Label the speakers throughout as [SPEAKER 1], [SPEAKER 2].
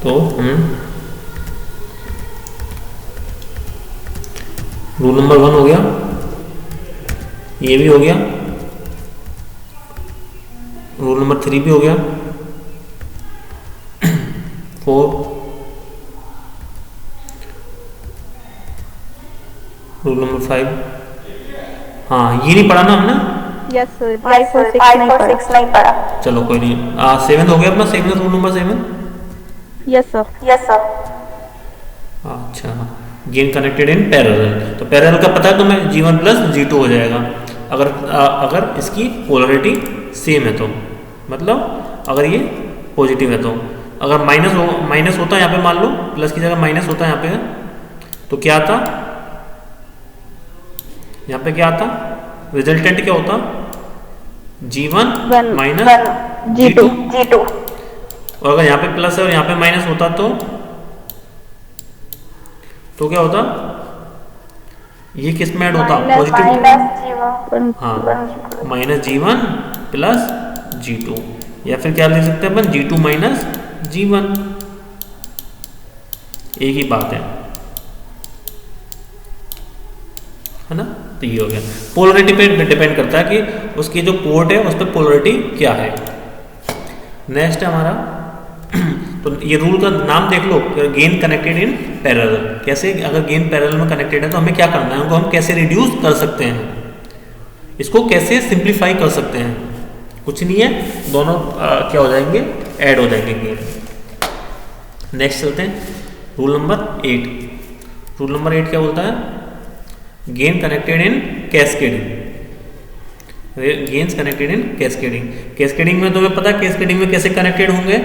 [SPEAKER 1] तो rule number 1 हो गया, ये भी हो गया, रूल नंबर 3 भी हो गया, 4, रूल नंबर 5। हाँ ये नहीं पढ़ा ना हमने?
[SPEAKER 2] यस सर, 5 और 6 नहीं पढ़ा।
[SPEAKER 1] चलो कोई नहीं, 7 हो गया अपना, 7 रूल नंबर 7।
[SPEAKER 2] Yes sir.
[SPEAKER 1] अच्छा, गेन कनेक्टेड इन पैरेलल, तो पैरेलल का पता है तुम्हें, G1 प्लस G2 हो जाएगा अगर इसकी पोलरिटी सेम है तो, मतलब अगर ये पॉजिटिव है तो। अगर माइनस होता है यहाँ पे, मान लो प्लस की जगह माइनस होता है यहाँ पे, तो क्या आता, यहाँ पे क्या आता, रिजल्टेंट क्या होता, G1 माइनस G2। और अगर यहाँ पे प्लस है और यहाँ पे माइनस होता तो क्या होता, ये किस में ऐड होता, पॉजिटिव, हाँ, माइनस G1 प्लस G2, या फिर क्या लिख सकते हैं अपन, G2 माइनस G1, एक ही बात है ना। तो ये हो गया, पोलरिटी पे डिपेंड करता है कि उसकी जो पोर्ट है उस पर पोलरिटी क्या है। नेक्स्ट है हमारा तो ये रूल का नाम देख लो, गेन कनेक्टेड इन पैरेलल। कैसे, अगर गेन पैरेलल में कनेक्टेड है तो हमें क्या करना है, उनको हम कैसे रिड्यूस कर सकते हैं, इसको कैसे सिंप्लीफाई कर सकते हैं, कुछ नहीं है, दोनों क्या हो जाएंगे, ऐड हो जाएंगे गेन। नेक्स्ट चलते हैं रूल नंबर 8। रूल नंबर 8 क्या बोलता है, gain connected in cascading. Gains connected in cascading. Cascading में तुम्हें पता है कैस्केडिंग में कैसे कनेक्टेड होंगे,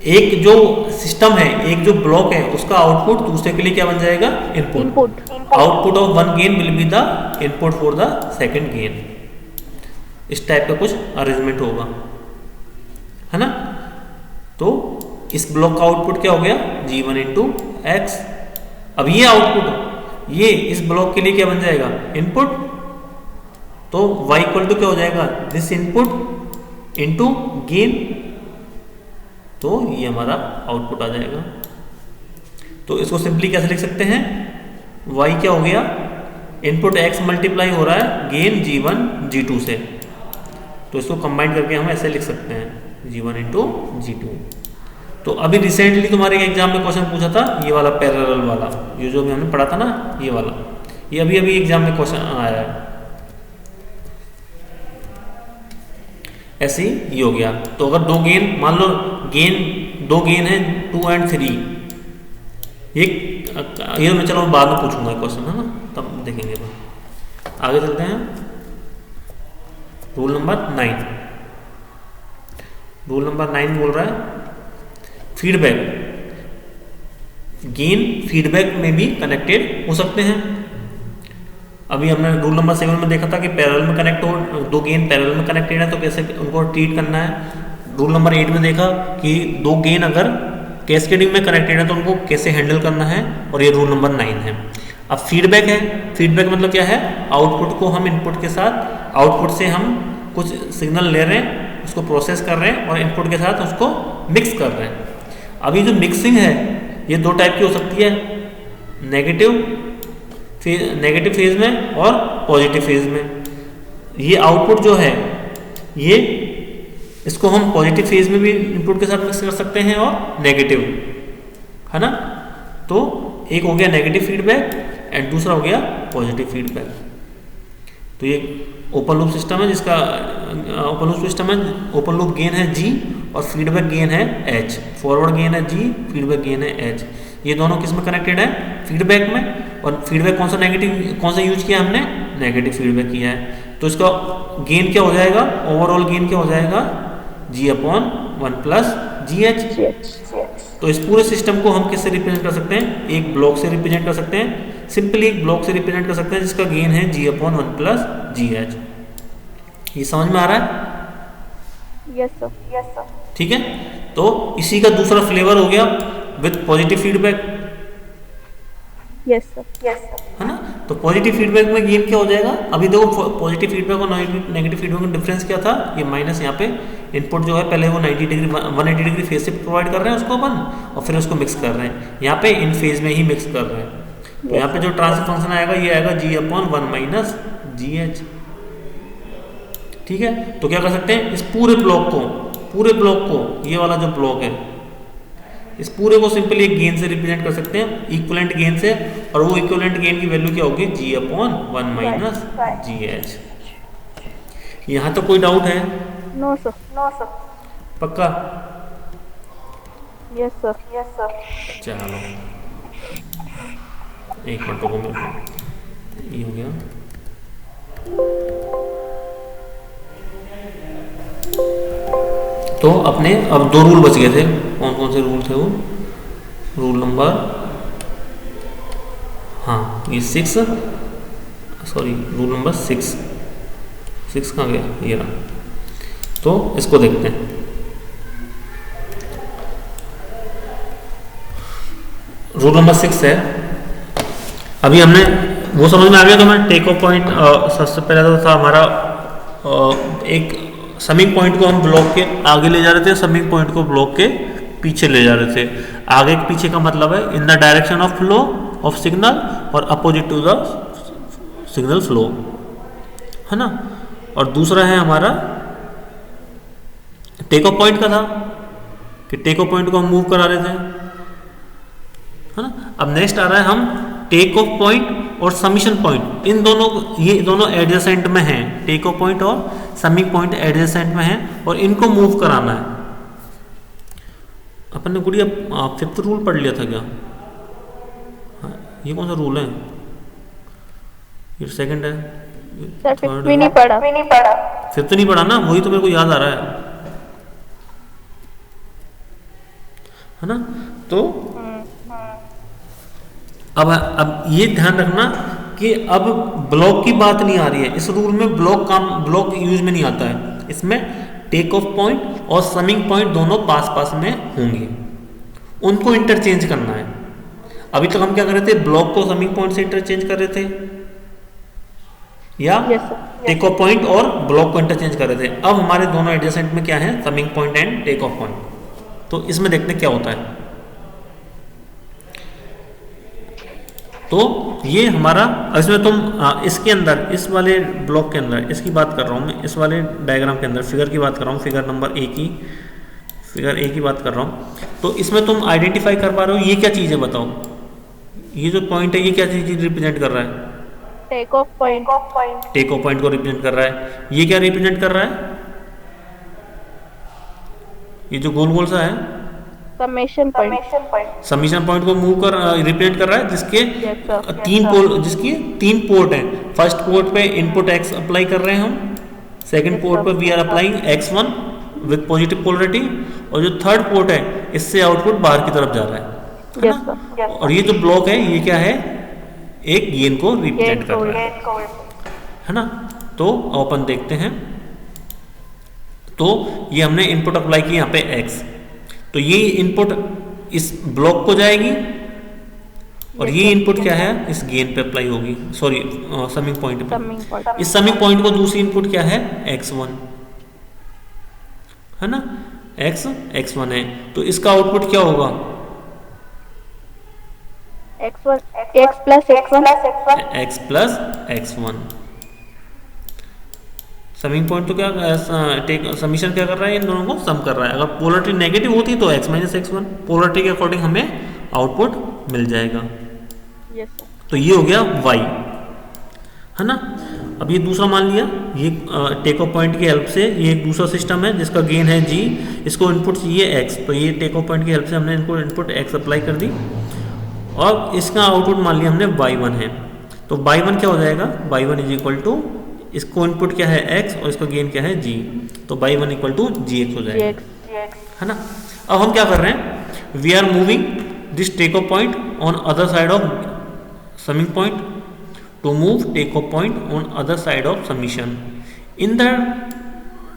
[SPEAKER 1] एक जो सिस्टम है, एक जो ब्लॉक है, उसका आउटपुट दूसरे के लिए क्या बन जाएगा, input. Output of one gain will be the input for the second gain. इस टाइप का कुछ अरेंजमेंट होगा, है ना। तो इस ब्लॉक का आउटपुट क्या हो गया, G1 इंटू एक्स। अब ये आउटपुट, ये इस ब्लॉक के लिए क्या बन जाएगा, इनपुट। तो y इक्वल टू क्या हो जाएगा, दिस इनपुट इंटू गेन, तो ये हमारा आउटपुट आ जाएगा। तो इसको सिंपली कैसे लिख सकते हैं, y क्या हो गया, इनपुट x मल्टीप्लाई हो रहा है गेन G1 G2 से, तो इसको कंबाइन करके हम ऐसे लिख सकते हैं, G1 इंटू G2। तो अभी रिसेंटली तुम्हारे एग्जाम में क्वेश्चन पूछा था, ये वाला पैरेलल वाला, ये जो भी हमने पढ़ा था ना, ये वाला, ये अभी एग्जाम में क्वेश्चन आया है। ऐसे ही ये हो गया। तो अगर दो गेन, मान लो दो गेन है 2 और 3, ये मैं चलो बाद में पूछूंगा क्वेश्चन, है ना, तब देखेंगे। आगे चलते हैं, रूल नंबर 9। रूल नंबर 9 बोल रहा है फीडबैक। गेन फीडबैक में भी कनेक्टेड हो सकते हैं। अभी हमने रूल नंबर 7 में देखा था कि पैरेलल में कनेक्ट हो, दो गेन पैरेलल में कनेक्टेड है तो कैसे उनको ट्रीट करना है। रूल नंबर 8 में देखा कि दो गेन अगर कैस्केडिंग में कनेक्टेड है तो उनको कैसे हैंडल करना है, और ये रूल नंबर 9 है। अब फीडबैक है, फीडबैक मतलब क्या है, आउटपुट को हम इनपुट के साथ, आउटपुट से हम कुछ सिग्नल ले रहे हैं, उसको प्रोसेस कर रहे हैं और इनपुट के साथ उसको मिक्स कर रहे हैं। अभी जो मिक्सिंग है ये दो टाइप की हो सकती है, नेगेटिव फेज में और पॉजिटिव फेज में। ये आउटपुट जो है ये, इसको हम पॉजिटिव फेज में भी इनपुट के साथ मिक्स कर सकते हैं और नेगेटिव, है ना। तो एक हो गया नेगेटिव फीडबैक एंड दूसरा हो गया पॉजिटिव फीडबैक। तो ये ओपन लूप सिस्टम है, जिसका ओपन लूप गेन है G और फीडबैक गेन है H। फॉरवर्ड गेन है G, फीडबैक गेन है H। ये दोनों किस में कनेक्टेड है, फीडबैक में। और फीडबैक कौन सा यूज किया हमने, नेगेटिव फीडबैक किया है। तो इसका गेन क्या हो जाएगा, ओवरऑल गेन क्या हो जाएगा, G/1 प्लस GH। तो इस पूरे सिस्टम को हम किससे रिप्रेजेंट कर सकते हैं, एक ब्लॉक से रिप्रेजेंट कर सकते हैं, सिंपली एक ब्लॉक से रिप्रेजेंट कर सकते हैं जिसका गेन है G/1 प्लस GH। ये समझ में आ रहा है?
[SPEAKER 2] Yes sir.
[SPEAKER 1] ठीक है, तो इसी का दूसरा फ्लेवर हो गया with positive feedback.
[SPEAKER 2] Yes sir.
[SPEAKER 1] है ना। तो पॉजिटिव फीडबैक में गेन क्या हो जाएगा, अभी देखो पॉजिटिव फीडबैक और नेगेटिव फीडबैक में डिफरेंस क्या था, ये माइनस यहाँ पे इनपुट जो है पहले वो 90 डिग्री 180 डिग्री फेज से प्रोवाइड कर रहे हैं उसको अपन, और फिर उसको मिक्स कर रहे हैं, यहाँ पे इन फेज में ही मिक्स कर रहे हैं। तो यहाँ पे जो ट्रांसफर फंक्शन आएगा ये आएगा G/1 माइनस GH। ठीक है, तो क्या कर सकते हैं, इस पूरे ब्लॉक को ये वाला जो ब्लॉक है इस पूरे को सिंपली एक गेन से रिप्रेजेंट कर सकते हैं, इक्विवेलेंट गेन से, और वो इक्विवेलेंट गेन की वैल्यू क्या होगी, G/1 माइनस GH। यहाँ तो कोई डाउट है?
[SPEAKER 2] No sir.
[SPEAKER 1] पक्का?
[SPEAKER 2] Yes sir.
[SPEAKER 1] चलो एक मिनट को ये हो गया। तो अपने अब 2 रूल बच गए थे, कौन कौन से रूल थे वो, रूल नंबर, हाँ ये 6, सॉरी रूल नंबर 6 कहाँ गया, ये रहा। तो इसको देखते हैं। रूल नंबर 6 है, अभी हमने वो समझ में आ गया। तो मैं टेक ऑफ पॉइंट सबसे पहले तो था हमारा एक समिंग पॉइंट को हम ब्लॉक के आगे ले जा रहे थे, समिंग पॉइंट को ब्लॉक के पीछे ले जा रहे थे। आगे के पीछे का मतलब है in the direction of flow of signal और opposite to the signal flow, है ना। और दूसरा है हमारा टेक ऑफ पॉइंट का था कि टेक ऑफ पॉइंट को हम मूव करा रहे थे, है ना। अब नेक्स्ट आ रहा है हम टेक ऑफ पॉइंट और समिशन पॉइंट, इन दोनों, ये दोनों एडजेसेंट में हैं, टेक ऑफ पॉइंट और समिंग पॉइंट एडजेसेंट में हैं, और इनको मूव कराना है। अपन ने गुड़िया 5th रूल पढ़ लिया था क्या? हाँ, ये कौन सा रूल है? ये 2nd है।
[SPEAKER 2] सर 5th भी नहीं पढ़ा।
[SPEAKER 1] 5th नहीं पढ़ा ना, वही तो मेरे को याद आ रहा है ना। तो अब ये ध्यान रखना कि अब ब्लॉक की बात नहीं आ रही है इस रूल में, ब्लॉक यूज में नहीं आता है। इसमें टेक ऑफ पॉइंट और समिंग पॉइंट दोनों पास पास में होंगे, उनको इंटरचेंज करना है। अभी तक हम क्या कर रहे थे, ब्लॉक को समिंग पॉइंट से इंटरचेंज कर रहे थे, या टेक ऑफ पॉइंट और ब्लॉक को इंटरचेंज कर रहे थे। अब हमारे दोनों एडजेसेंट में क्या है, summing point and take off point. तो इसमें देखते हैं क्या होता है। तो ये हमारा, इसमें तुम इसके अंदर, इस वाले ब्लॉक के अंदर, इसकी बात कर रहा हूँ मैं, इस वाले डायग्राम के अंदर फिगर की बात कर रहा हूँ, फिगर नंबर A की बात कर रहा हूँ। तो इसमें तुम आइडेंटिफाई कर पा रहे हो ये क्या चीज़ है, बताओ। ये जो पॉइंट है ये क्या चीज़ रिप्रेजेंट कर रहा है?
[SPEAKER 2] Take off point.
[SPEAKER 1] Take off point को रिप्रेजेंट कर रहा है। ये क्या रिप्रेजेंट कर रहा है? ये जो गोल गोल सा है,
[SPEAKER 2] समेशन पॉइंट।
[SPEAKER 1] समीशन पॉइंट को मूव कर रिप्रेजेंट कर रहा है, जिसके जिसकी 3 पोर्ट हैं। फर्स्ट पोर्ट पे इनपुट x अप्लाई कर रहे हैं हम, सेकंड पोर्ट पे we are applying x1 with positive polarity, और जो थर्ड पोर्ट है इससे आउटपुट बाहर की तरफ जा रहा है ना। और ये जो ब्लॉक है ये क्या है, एक गेन को रिप्रेजेंट कर रहा है ना। तो अपन देखते हैं, तो ये हमने इनपुट अप्लाई की यहाँ पे x, तो ये इनपुट इस ब्लॉक को जाएगी, और ये इनपुट क्या है, इस गेन पे अप्लाई होगी, सॉरी समिंग पॉइंट पे। इस समिंग पॉइंट को दूसरी इनपुट क्या है, x1, है ना, x1 है। तो इसका आउटपुट क्या होगा,
[SPEAKER 2] x plus x1।
[SPEAKER 1] Summing point तो क्या समीशन क्या कर रहा है, इन दोनों को सम कर रहा है। अगर पोलरिटी नेगेटिव होती तो x माइनस x1, पोलरिटी के अकॉर्डिंग हमें आउटपुट मिल जाएगा। तो ये हो गया y, है ना। अब ये दूसरा मान लिया, ये टेक ऑफ पॉइंट की हेल्प से, ये एक दूसरा सिस्टम है जिसका गेन है g, इसको इनपुट चाहिए x, तो ये टेक ऑफ पॉइंट की हेल्प से हमने इनको इनपुट x अप्लाई कर दी, और इसका आउटपुट मान लिया हमने y1 है। तो y1 क्या हो जाएगा, y1 इज इक्वल टू, इसको इनपुट क्या है x और इसका गेन क्या है g, तो y1 इक्वल टू gx हो जाएगा, है ना। अब हम क्या कर रहे हैं, we are moving this take off point on other side of summing point to move take off point on other side of summation in the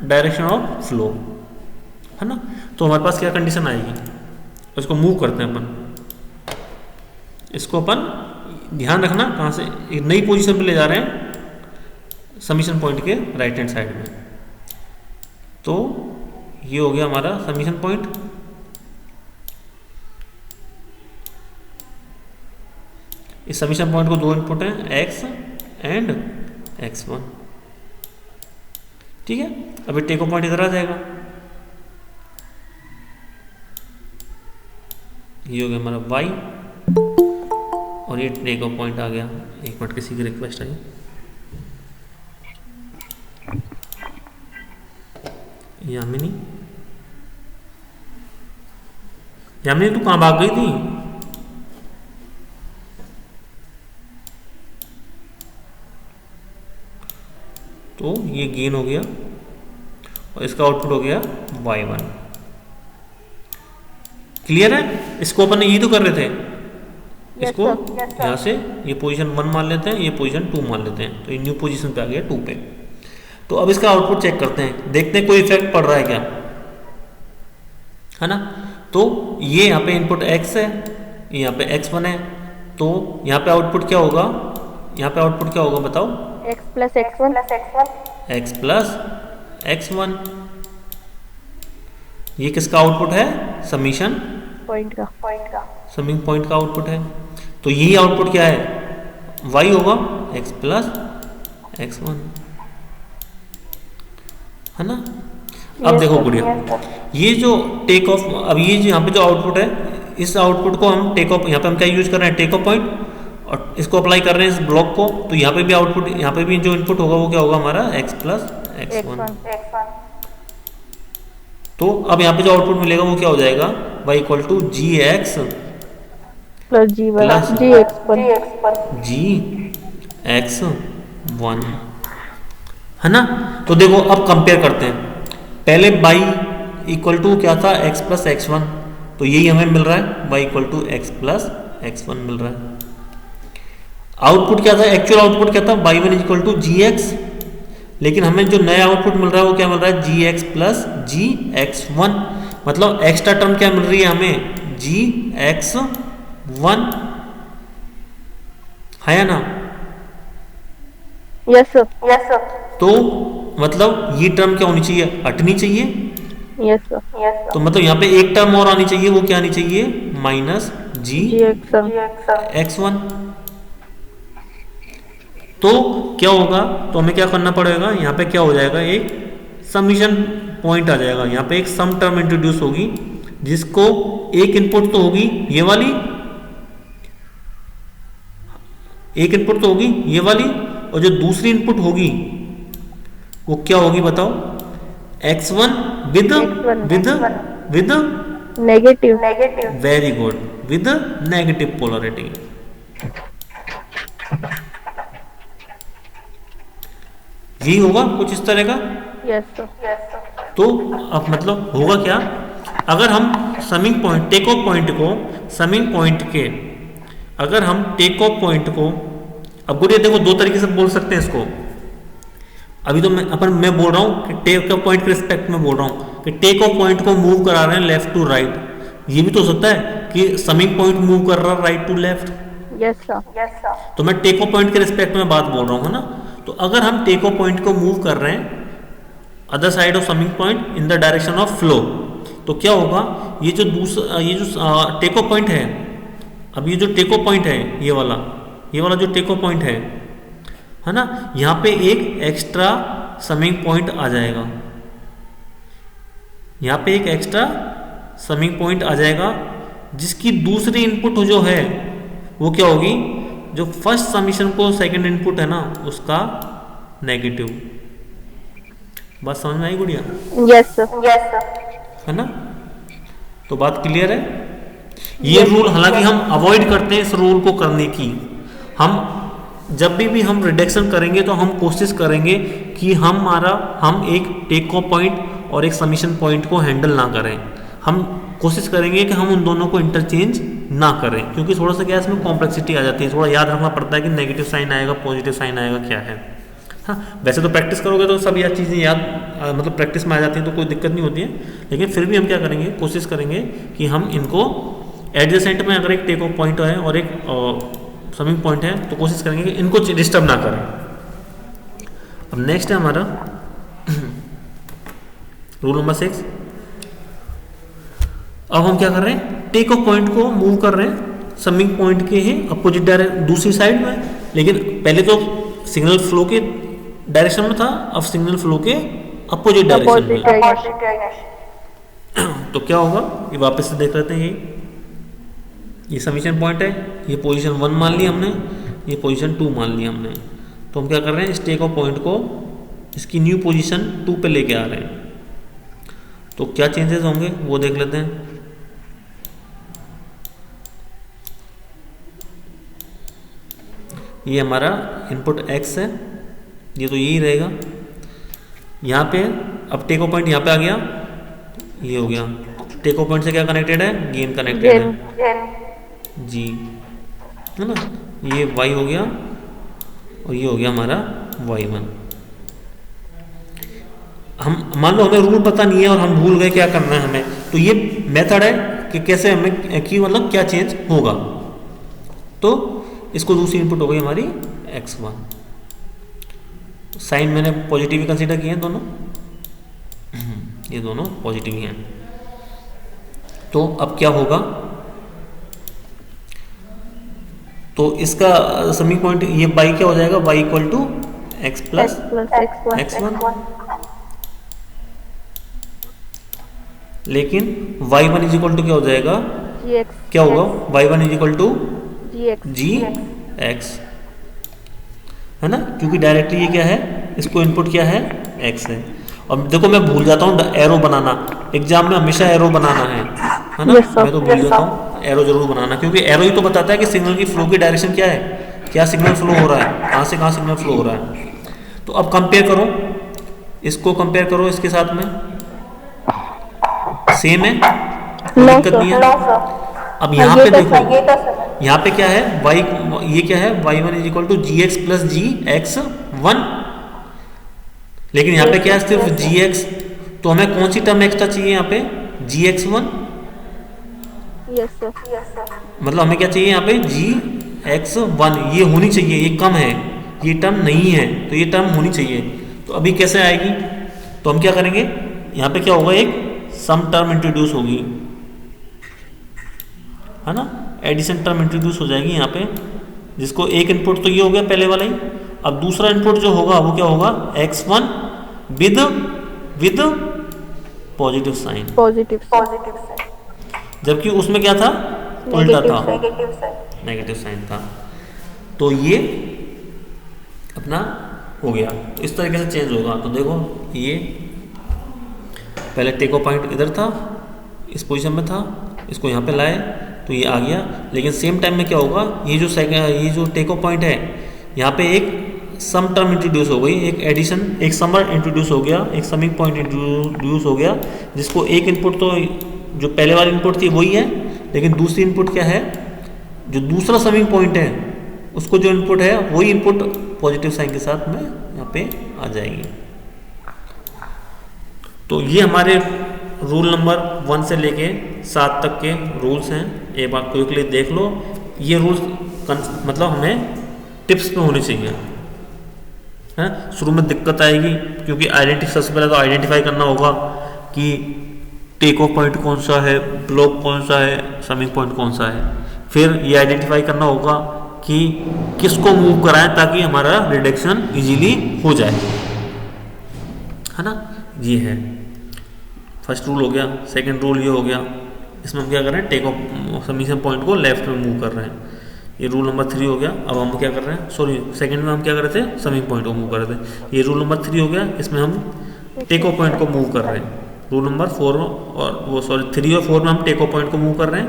[SPEAKER 1] direction of flow, है ना। तो हमारे पास क्या कंडीशन आएगी, इसको मूव करते हैं अपन, इसको अपन ध्यान रखना कहाँ से एक नई पोजीशन पे ले जा रहे हैं, समीशन पॉइंट के राइट हैंड साइड में। तो ये हो गया हमारा समीशन पॉइंट। इस समीशन पॉइंट को दो इनपुट हैं, x एंड x1। ठीक है, अभी टेक ऑफ पॉइंट इधर आ जाएगा, ये हो गया हमारा y और ये टेक ऑफ पॉइंट आ गया। एक मिनट, किसी की रिक्वेस्ट आई। यामिनी, यामिनी तू कहाँ भाग गई थी? तो ये गेन हो गया और इसका आउटपुट हो गया y1। क्लियर है? इसको अपन ने ये तो कर रहे थे, इसको यहाँ से ये पोजीशन 1 मान लेते हैं, ये पोजीशन 2 मान लेते हैं, तो ये न्यू पोजीशन पे आ गया 2 पे। तो अब इसका आउटपुट चेक करते हैं, देखते हैं कोई इफेक्ट पड़ रहा है क्या, है ना। तो ये यहाँ पे इनपुट x है, यहाँ पे x1 है, तो यहाँ पे आउटपुट क्या होगा, यहाँ पे आउटपुट क्या होगा बताओ?
[SPEAKER 2] x plus x1
[SPEAKER 1] x plus x1। ये किसका आउटपुट है? समीशन
[SPEAKER 2] पॉइंट का
[SPEAKER 1] समिंग पॉइंट का आउटपुट है। तो यही आउटपुट क्या है? y होगा x प्लस x1, है ना। अब देखो गुड़िया, ये जो टेक ऑफ, अब ये जो यहाँ पे जो आउटपुट है, इस आउटपुट को हम टेक ऑफ, यहाँ पे हम क्या यूज कर रहे हैं? टेक ऑफ पॉइंट, और इसको अप्लाई कर रहे हैं इस ब्लॉक को। तो यहाँ पे भी आउटपुट, यहाँ पे भी जो इनपुट होगा वो क्या होगा हमारा? x plus x1। तो अब यहाँ पे जो आउटपुट मिलेगा वो क्या हो जाएगा? y equal to G x
[SPEAKER 2] plus G
[SPEAKER 1] x one, है ना। तो देखो अब कंपेयर करते हैं। पहले y इक्वल टू क्या था? x प्लस x1, तो यही हमें मिल रहा है, y equal to x plus x1 मिल रहा है। आउटपुट क्या था? एक्चुअल आउटपुट क्या था? y1 equal to G x, लेकिन हमें जो नया आउटपुट मिल रहा है वो क्या मिल रहा है? जी x plus G x one. मतलब एक्स्ट्रा टर्म क्या मिल रही है हमें? जी एक्स वन, है या ना?
[SPEAKER 2] Yes sir.
[SPEAKER 1] तो मतलब ये टर्म क्या होनी चाहिए? हटनी चाहिए।
[SPEAKER 2] Yes sir.
[SPEAKER 1] तो मतलब यहाँ पे एक टर्म और आनी चाहिए, वो क्या आनी चाहिए? माइनस जी एक्स वन। तो क्या होगा? तो हमें क्या करना पड़ेगा? यहाँ पे क्या हो जाएगा? एक समीशन पॉइंट आ जाएगा, यहाँ पे एक सम टर्म इंट्रोड्यूस होगी, जिसको एक इनपुट तो होगी ये वाली, एक इनपुट तो होगी ये वाली, और जो दूसरी इनपुट होगी वो क्या होगी बताओ? x1 with
[SPEAKER 2] negative.
[SPEAKER 1] Very good, with negative polarity. यही होगा कुछ इस तरह का।
[SPEAKER 2] Yes sir.
[SPEAKER 1] तो अब मतलब होगा क्या? अगर हम summing point, take off point को, समिंग पॉइंट के, अगर हम टेक ऑफ पॉइंट को, अब गुड़िया देखो दो तरीके से बोल सकते हैं इसको। अभी तो मैं बोल रहा हूँ कि टेक ऑफ पॉइंट के रिस्पेक्ट में बोल रहा हूँ कि टेक ऑफ पॉइंट को मूव करा रहे हैं लेफ्ट टू राइट। ये भी तो हो सकता है कि समिंग पॉइंट मूव कर रहा है right to left.
[SPEAKER 2] Yes sir.
[SPEAKER 1] तो मैं टेक ऑफ पॉइंट के रिस्पेक्ट में बात बोल रहा हूँ, है ना। तो अगर हम टेक ऑफ पॉइंट को मूव कर रहे हैं other side of summing point in the direction of flow, तो क्या होगा? ये जो दूसरा, ये जो टेक ऑफ पॉइंट है, अब ये जो टेक ऑफ पॉइंट है, ये वाला जो टेक ऑफ पॉइंट है ना, यहाँ पे एक एक्स्ट्रा समिंग पॉइंट आ जाएगा, यहाँ पे एक एक्स्ट्रा समिंग पॉइंट आ जाएगा, जिसकी दूसरी इनपुट जो है वो क्या होगी? जो फर्स्ट समीशन को सेकंड इनपुट है ना, उसका नेगेटिव। बात समझ में आई गुड़िया?
[SPEAKER 2] Yes sir.
[SPEAKER 1] है ना। तो बात क्लियर है। ये रूल हालांकि हम अवॉइड करते हैं इस रूल को करने की। हम जब भी हम रिडक्शन करेंगे तो हम कोशिश करेंगे कि हम एक टेक ऑफ पॉइंट और एक समीशन पॉइंट को हैंडल ना करें। हम कोशिश करेंगे कि हम उन दोनों को इंटरचेंज ना करें, क्योंकि थोड़ा सा क्या इसमें कॉम्प्लेक्सिटी आ जाती है। थोड़ा याद रखना पड़ता है कि नेगेटिव साइन आएगा, पॉजिटिव साइन आएगा, क्या है। हाँ, वैसे तो प्रैक्टिस करोगे तो सब यह चीज़ें याद मतलब प्रैक्टिस में आ जाती हैं, तो कोई दिक्कत नहीं होती है। लेकिन फिर भी हम क्या करेंगे? कोशिश करेंगे कि हम इनको एडजेसेंट में अगर एक टेक ऑफ पॉइंट है और एक समिंग पॉइंट है तो कोशिश करेंगे कि इनको डिस्टर्ब ना करें। अब नेक्स्ट है हमारा रूल नंबर 6। अब हम क्या कर रहे हैं, टेक ऑफ पॉइंट को मूव कर रहे हैं समिंग पॉइंट के ही अपोजिट डायरेक्शन दूसरी साइड में, लेकिन पहले तो सिग्नल फ्लो के डायरेक्शन में था, अब सिग्नल फ्लो के अपोजिट डायरेक्शन में। तो क्या होगा, ये वापस से देख लेते हैं। ये समीशन पॉइंट है, ये पोजीशन 1 मान ली हमने, ये पोजीशन 2 मान ली हमने। तो हम क्या कर रहे हैं, इस टेक ऑफ पॉइंट को इसकी न्यू पोजीशन 2 पे लेके आ रहे हैं। तो क्या चेंजेस होंगे वो देख लेते हैं। ये हमारा इनपुट x है, ये तो यही रहेगा। यहाँ पे अब टेक ऑफ पॉइंट यहाँ पे आ गया, ये हो गया। टेक ऑफ पॉइंट से क्या कनेक्टेड है, गेन कनेक्टेड है जी, है ना। ये y हो गया और ये हो गया हमारा y1। हम मान लो हमें रूल पता नहीं है और हम भूल गए क्या करना है हमें, तो ये मेथड है कि कैसे हमें कि मतलब क्या चेंज होगा। तो इसको दूसरी इनपुट हो गई हमारी x1। साइन मैंने पॉजिटिव ही कंसीडर किए हैं दोनों, ये दोनों पॉजिटिव ही हैं। तो अब क्या होगा, तो इसका समिंग पॉइंट ये y क्या हो जाएगा, y equal to x plus x1। लेकिन y1 इज इक्वल टू क्या हो जाएगा, क्या होगा, y1 is equal to gx, है ना, क्योंकि डायरेक्टली ये क्या है, इसको इनपुट क्या है, x है। और देखो मैं भूल जाता हूँ एरो बनाना, एग्जाम में हमेशा एरो बनाना है ना। मैं तो भूल जाता हूँ एरो जरूर बनाना, क्योंकि एरो ही तो बताता है कि सिग्नल की फ्लो की डायरेक्शन क्या है, क्या सिग्नल फ्लो हो रहा है, कहाँ से कहाँ सिग्नल फ्लो हो रहा है। तो अब कंपेयर करो, इसको कंपेयर करो इसके साथ में, सेम है, कोई दिक्कत नहीं है। अब यहाँ पे देखो, यहाँ पे क्या है, y ये क्या है, y1 is equal to gx plus gx1, लेकिन यहाँ पे क्या है, सिर्फ gx। तो हमें कौन सी टर्म एक्स्ट्रा चाहिए यहाँ पे, gx1। मतलब हमें क्या चाहिए यहाँ पे, gx1, ये होनी चाहिए, ये कम है, ये टर्म नहीं है, तो ये टर्म होनी चाहिए। तो अभी कैसे आएगी, तो हम क्या करेंगे, यहाँ पे क्या होगा, एक सम टर्म इंट्रोड्यूस होगी, है ना, एडिशन टर्म इंट्रोड्यूस हो जाएगी यहाँ पे, जिसको एक इनपुट तो ये हो गया पहले वाला ही। अब दूसरा इनपुट जो होगा वो क्या होगा, x1 विद पॉजिटिव साइन, जबकि उसमें क्या था, उल्टा था, नेगेटिव साइन था। तो ये अपना हो गया, तो इस तरीके से चेंज होगा। तो देखो ये पहले टेक ऑफ पॉइंट इधर था, इस पोजीशन में था, इसको यहाँ पे लाए तो ये आ गया। लेकिन सेम टाइम में क्या होगा, ये जो टेक ऑफ पॉइंट है, यहाँ पे एक सम टर्म इंट्रोड्यूस हो गई, एक एडिशन, एक समर इंट्रोड्यूस हो गया, एक समिंग पॉइंट इंट्रोड्यूस हो गया, जिसको एक इनपुट तो जो पहले वाली इनपुट थी वही है, लेकिन दूसरी इनपुट क्या है, जो दूसरा समिंग पॉइंट है उसको जो इनपुट है वही इनपुट पॉजिटिव साइन के साथ में यहाँ पे आ जाएगी। तो ये हमारे रूल नंबर 1 से लेके 7 तक के रूल्स हैं। एक बार क्विकली देख लो, ये रूल्स मतलब हमें टिप्स पे होने चाहिए, है। शुरू में दिक्कत आएगी क्योंकि सबसे पहले तो आइडेंटिफाई करना होगा कि टेक ऑफ पॉइंट कौन सा है, ब्लॉक कौन सा है, समिंग पॉइंट कौन सा है। फिर ये आइडेंटिफाई करना होगा कि किसको मूव कराएं ताकि हमारा रिडक्शन इजीली हो जाए, है ना। ये है फर्स्ट रूल हो गया। सेकंड रूल ये हो गया, इसमें हम क्या कर रहे हैं, टेक ऑफ समीशन पॉइंट को लेफ्ट में मूव कर रहे हैं। ये रूल नंबर 3 हो गया। अब हम क्या कर रहे हैं, सॉरी सेकंड में हम क्या कर रहे थे, समिंग पॉइंट को मूव कर रहे थे। ये रूल नंबर 3 हो गया, इसमें हम टेक ऑफ पॉइंट को मूव कर रहे हैं। रूल नंबर 4 और वो सॉरी 3 और 4 में हम टेक ऑफ पॉइंट को मूव कर रहे हैं।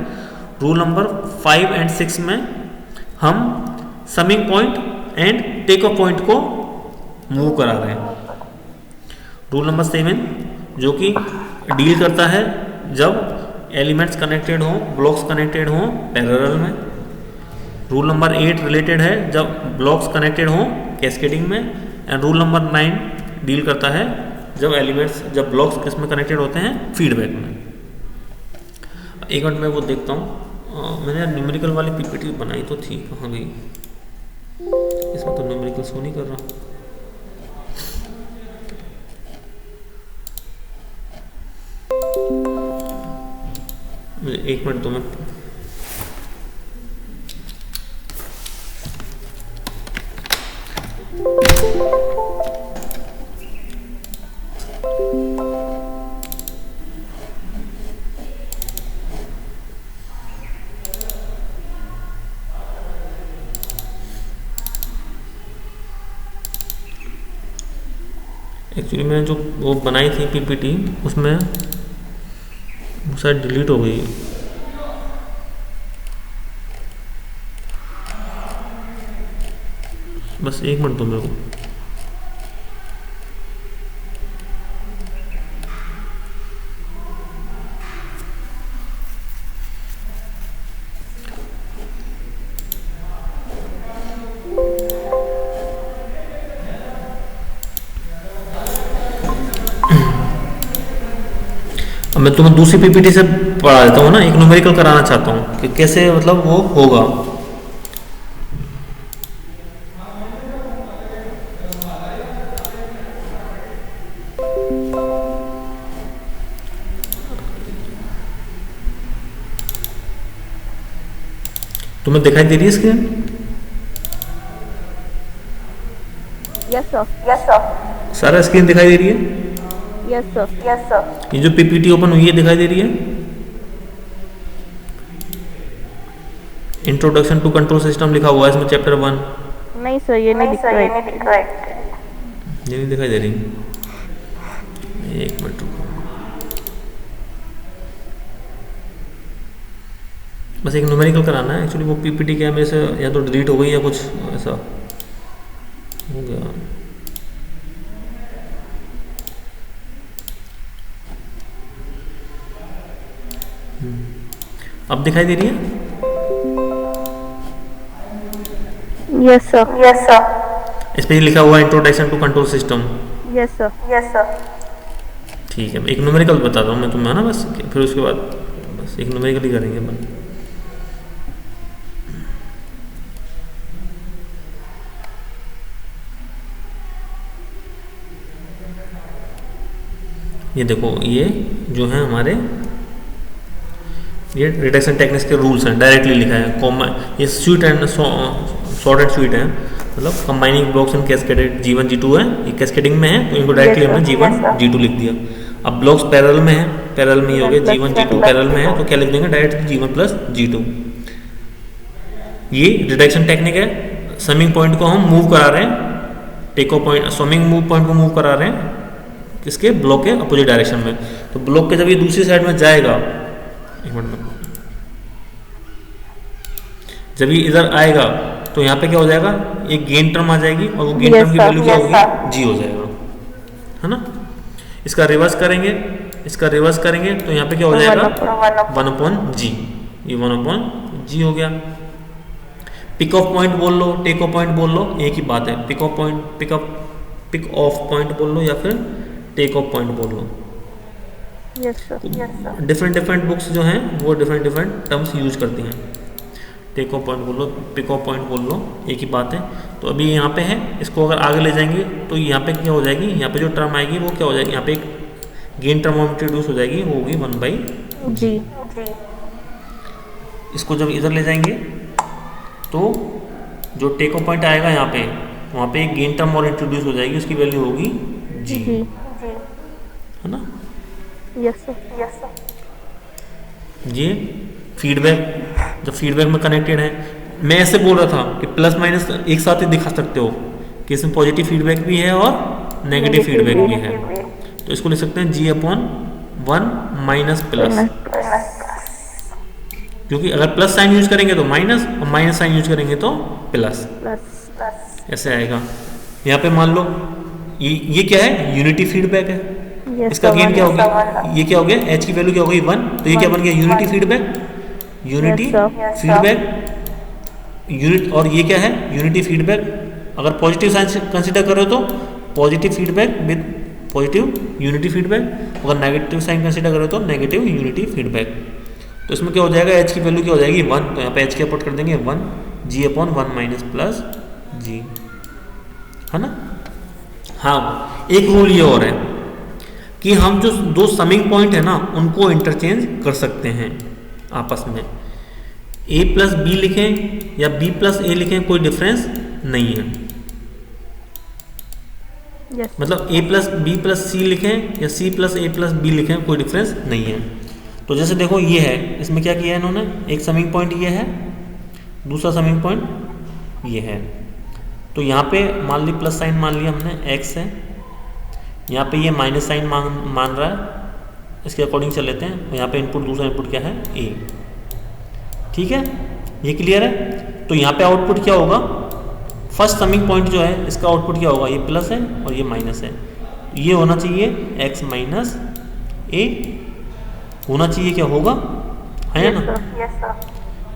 [SPEAKER 1] रूल नंबर 5 एंड 6 में हम summing point and take off point को मूव करा रहे हैं। रूल नंबर 7 जो कि डील करता है जब एलिमेंट्स कनेक्टेड हों, ब्लॉक्स कनेक्टेड हों पैरेलल में। रूल नंबर 8 रिलेटेड है जब ब्लॉक्स कनेक्टेड हों कैस्केडिंग में। एंड रूल नंबर 9 डील करता है जब ब्लॉक्स किस में कनेक्टेड होते हैं, फीडबैक में। एक मिनट में वो देखता हूँ मैंने न्यूमेरिकल वाली पीपीटी बनाई तो थी, कहाँ गई? इसमें तो न्यूमेरिकल शो नहीं कर रहा। एक मिनट दो मिनट। एक्चुअली मैंने जो वो बनाई थी पीपीटी, उसमें वो शायद डिलीट हो गई है। बस एक मिनट दो मेरे को। अब मैं तुम्हें दूसरी पीपीटी से पढ़ा देता हूँ ना, एक न्यूमेरिकल कराना चाहता हूँ कि कैसे मतलब वो होगा। तुम्हें दिखाई दे रही है screen?
[SPEAKER 2] Yes sir, yes sir,
[SPEAKER 1] सारा स्क्रीन दिखाई दे रही है?
[SPEAKER 2] Yes sir, yes sir.
[SPEAKER 1] ये जो पीपीटी ओपन हुई है दिखाई दे रही है? इंट्रोडक्शन टू कंट्रोल सिस्टम लिखा हुआ है इसमें, चैप्टर 1।
[SPEAKER 2] नहीं सर, ये नहीं दिख रहा है।
[SPEAKER 1] ये नहीं दिखाई दे रही? एक मिनट रुको, बस एक न्यूमेरिकल कराना है। एक्चुअली वो पीपीटी क्या है मेरे से या तो डिलीट हो गई या कुछ ऐसा हो गया। अब दिखाई दे रही है?
[SPEAKER 2] Yes sir, yes sir.
[SPEAKER 1] इस पे लिखा हुआ है introduction to control system.
[SPEAKER 2] Yes sir, yes sir.
[SPEAKER 1] ठीक है, एक न्यूमेरिकल बताता हूँ मैं तुम्हें ना, बस फिर उसके बाद बस एक न्यूमेरिकल ही करेंगे अपन। ये देखो, ये जो है हमारे ये रिडक्शन टेक्निक्स के रूल्स हैं, डायरेक्टली लिखा है। कॉमा ये sweet and short and sweet है, मतलब combining blocks and cascaded G1 G2 है, ये कैस्केडिंग में है तो इनको डायरेक्टली हमने G1 G2 लिख दिया। अब ब्लॉक्स पैरेलल में है, पैरेलल में ही हो गए, G1 G2 पैरेलल में है तो क्या लिख देंगे डायरेक्ट G1 प्लस G2। ये रिडक्शन टेक्निक है। समिंग पॉइंट को हम मूव करा रहे हैं, take off point summing move point को मूव करा रहे हैं किसके, ब्लॉक के अपोजिट डायरेक्शन में। तो ब्लॉक के जब ये दूसरी साइड में जाएगा, एक मिनट में, जब ये इधर आएगा तो यहाँ पे क्या हो जाएगा, एक गेन टर्म आ जाएगी और वो गेन टर्म की वैल्यू क्या होगी, G हो जाएगा, है ना। इसका रिवर्स करेंगे, इसका रिवर्स करेंगे तो यहाँ पे क्या हो जाएगा 1/G, ये 1/G हो गया। पिक ऑफ पॉइंट बोल लो, टेक ऑफ पॉइंट बोल लो, एक ही बात है। Pick off point, pick off point बोल लो या फिर टेक ऑफ पॉइंट बोल लो। डिफरेंट डिफरेंट बुक्स जो हैं वो डिफरेंट डिफरेंट टर्म्स यूज करती हैं। टेक ऑफ पॉइंट बोल लो, पिक ऑफ पॉइंट बोल लो, एक ही बात है। तो अभी यहाँ पे है, इसको अगर आगे ले जाएंगे तो यहाँ पे क्या हो जाएगी, यहाँ पे जो टर्म आएगी वो क्या हो जाएगी, यहाँ पे एक गेन टर्म इंट्रोड्यूस हो जाएगी, वो होगी 1/G। इसको जब इधर ले जाएंगे तो जो टेक ऑफ पॉइंट आएगा यहाँ पे, वहाँ पे एक गेन टर्म और इंट्रोड्यूस हो जाएगी, उसकी वैल्यू होगी G, है ना।
[SPEAKER 2] Yes sir, yes sir.
[SPEAKER 1] ये फीडबैक, जब फीडबैक में कनेक्टेड है, मैं ऐसे बोल रहा था कि प्लस माइनस एक साथ ही दिखा सकते हो कि इसमें पॉजिटिव फीडबैक भी है और नेगेटिव फीडबैक भी है। तो इसको लिख सकते हैं G/1 माइनस प्लस, क्योंकि अगर प्लस साइन यूज करेंगे तो माइनस और माइनस साइन यूज करेंगे तो प्लस, ऐसे आएगा। यहाँ पे मान लो ये क्या है, यूनिटी फीडबैक है। इसका गेन क्या होगा, ये क्या हो गया, H की वैल्यू क्या हो गई 1, तो ये क्या बन गया, unity feedback, unity feedback unit. और ये क्या है, यूनिटी फीडबैक। अगर पॉजिटिव साइन कंसीडर करो तो positive feedback with positive unity feedback, अगर नेगेटिव साइन कंसीडर करो तो नेगेटिव यूनिटी फीडबैक। तो इसमें क्या हो जाएगा, एच की वैल्यू क्या हो जाएगी 1, तो यहाँ पे एच क्या पुट कर देंगे 1 जी अपॉन 1 माइनस प्लस जी, है ना। हाँ, एक रूल ये और है कि हम जो दो समिंग पॉइंट है ना उनको इंटरचेंज कर सकते हैं आपस में। a प्लस बी लिखें या b प्लस ए लिखें, कोई डिफरेंस नहीं है।
[SPEAKER 2] यस
[SPEAKER 1] मतलब a प्लस बी प्लस सी लिखें या c प्लस ए प्लस बी लिखें, कोई डिफरेंस नहीं है। तो जैसे देखो ये है, इसमें क्या किया है इन्होंने, एक समिंग पॉइंट ये है, दूसरा समिंग पॉइंट ये है। तो यहाँ पे मान ली प्लस साइन मान लिया हमने x है, यहाँ पे ये माइनस साइन मान रहा है, इसके अकॉर्डिंग चल लेते हैं। यहाँ पे इनपुट, दूसरा इनपुट क्या है a, ठीक है, ये क्लियर है। तो यहाँ पे आउटपुट क्या होगा, फर्स्ट समिंग पॉइंट जो है इसका आउटपुट क्या होगा, ये प्लस है और ये माइनस है, ये होना चाहिए x माइनस ए, होना चाहिए, क्या होगा, है ना,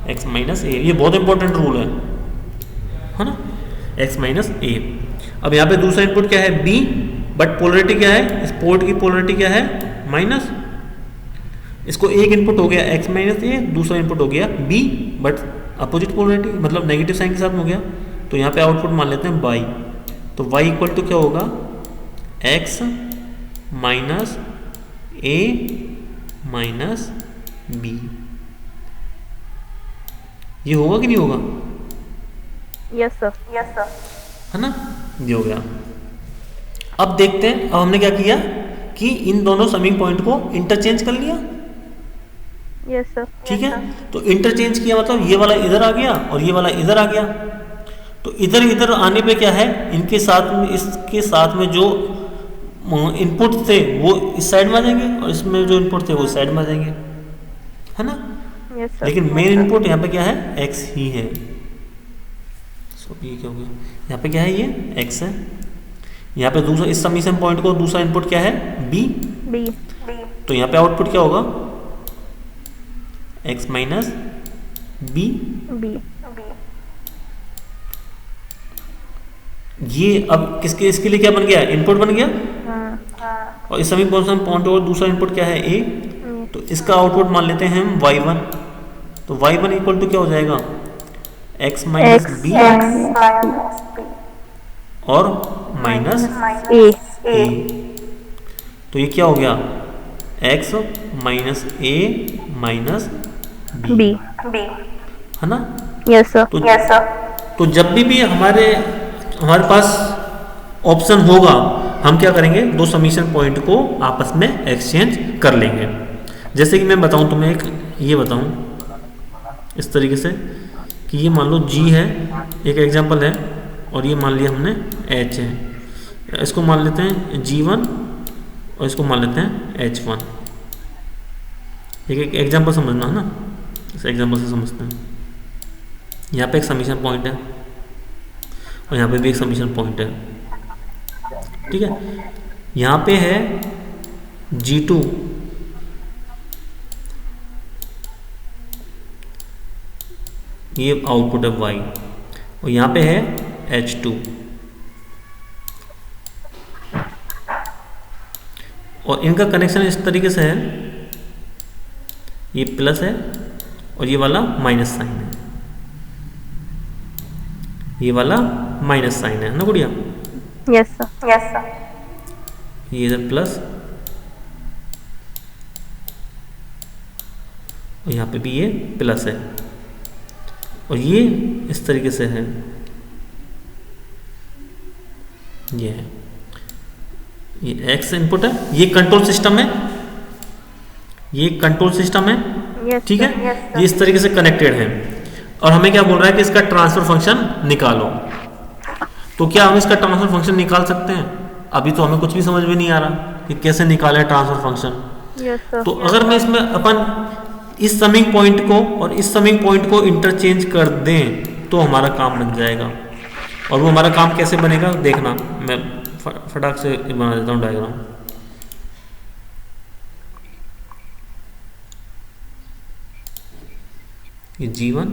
[SPEAKER 1] x माइनस ए। ये बहुत इंपॉर्टेंट रूल है ना, x माइनस ए। अब यहाँ पे दूसरा इनपुट क्या है b, बट पोलरिटी क्या है, इस पोर्ट की पोलरिटी क्या है माइनस। इसको एक इनपुट हो गया x माइनस ए, दूसरा इनपुट हो गया b, बट अपोजिट पोलरिटी, मतलब नेगेटिव साइन के साथ में हो गया। तो यहाँ पे आउटपुट मान लेते हैं y, तो y इक्वल टू क्या होगा, x माइनस ए माइनस b। ये होगा कि नहीं होगा,
[SPEAKER 2] यस सर,
[SPEAKER 1] है ना, ये हो गया। अब देखते हैं, अब हमने क्या किया कि इन दोनों समिंग पॉइंट को इंटरचेंज कर लिया,
[SPEAKER 2] यस सर,
[SPEAKER 1] ठीक है। तो इंटरचेंज किया मतलब ये वाला इधर आ गया और ये वाला इधर आ गया। तो इधर इधर आने पे क्या है, इनके साथ में, इसके साथ में जो इनपुट थे वो इस साइड में आ जाएंगे और इसमें जो इनपुट थे वो इस साइड में आ जाएंगे, है ना।
[SPEAKER 2] यस सर,
[SPEAKER 1] लेकिन मेन इनपुट यहाँ पे क्या है, x ही है। ये क्या हो गया, यहाँ पे क्या है, ये x है। यहाँ पे दूसरा, इस समीशन पॉइंट को दूसरा इनपुट क्या है b,
[SPEAKER 2] बी,
[SPEAKER 1] तो यहाँ पे आउटपुट क्या होगा, x माइनस बी।
[SPEAKER 2] बी,
[SPEAKER 1] ये अब किसके, इसके लिए क्या बन गया, इनपुट बन गया।
[SPEAKER 2] हाँ,
[SPEAKER 1] और इस सभी पॉइंट और दूसरा इनपुट क्या है a, तो इसका आउटपुट मान लेते हैं हम y1। तो y1 इक्वल टू क्या हो जाएगा, x माइनस बी और माइनस
[SPEAKER 2] ए,
[SPEAKER 1] a। तो ये क्या हो गया, x minus a minus b,
[SPEAKER 2] B,
[SPEAKER 1] है ना।
[SPEAKER 2] यस सर,
[SPEAKER 1] तो जब भी हमारे पास ऑप्शन होगा, हम क्या करेंगे, दो समीशन पॉइंट को आपस में एक्सचेंज कर लेंगे। जैसे कि मैं बताऊं तुम्हें, एक ये बताऊं इस तरीके से कि ये मान लो G है, एक एग्जांपल है, और ये मान लिया हमने H है। इसको मान लेते हैं G1 और इसको मान लेते हैं H1। एक एग्जांपल समझना है ना, इस एग्जांपल से समझते हैं। यहाँ पे एक समीशन पॉइंट है और यहाँ पे भी एक समीशन पॉइंट है, ठीक है। यहाँ पे है G2, ये आउटपुट है y, और यहाँ पे है H2, और इनका कनेक्शन इस तरीके से है, ये प्लस है और ये वाला माइनस साइन है, ये वाला माइनस साइन है ना गुड़िया।
[SPEAKER 2] यस सर,
[SPEAKER 1] ये इधर प्लस और यहाँ पे भी ये प्लस है, और ये इस तरीके से है, ये है, ये x इनपुट है, ये कंट्रोल सिस्टम है, ये कंट्रोल सिस्टम है,
[SPEAKER 2] यस
[SPEAKER 1] ठीक है। ये इस तरीके से कनेक्टेड है, और हमें क्या बोल रहा है कि इसका ट्रांसफर फंक्शन निकालो। तो क्या हम इसका ट्रांसफर फंक्शन निकाल सकते हैं? अभी तो हमें कुछ भी समझ में नहीं आ रहा कि कैसे निकाले ट्रांसफर फंक्शन।
[SPEAKER 2] यस सर,
[SPEAKER 1] तो अगर मैं इसमें अपन इस समिंग पॉइंट को और इस समिंग पॉइंट को इंटरचेंज कर दें तो हमारा काम बन जाएगा। और वो हमारा काम कैसे बनेगा देखना, मैं फटाक से बना देता हूँ डायग्राम। ये G1,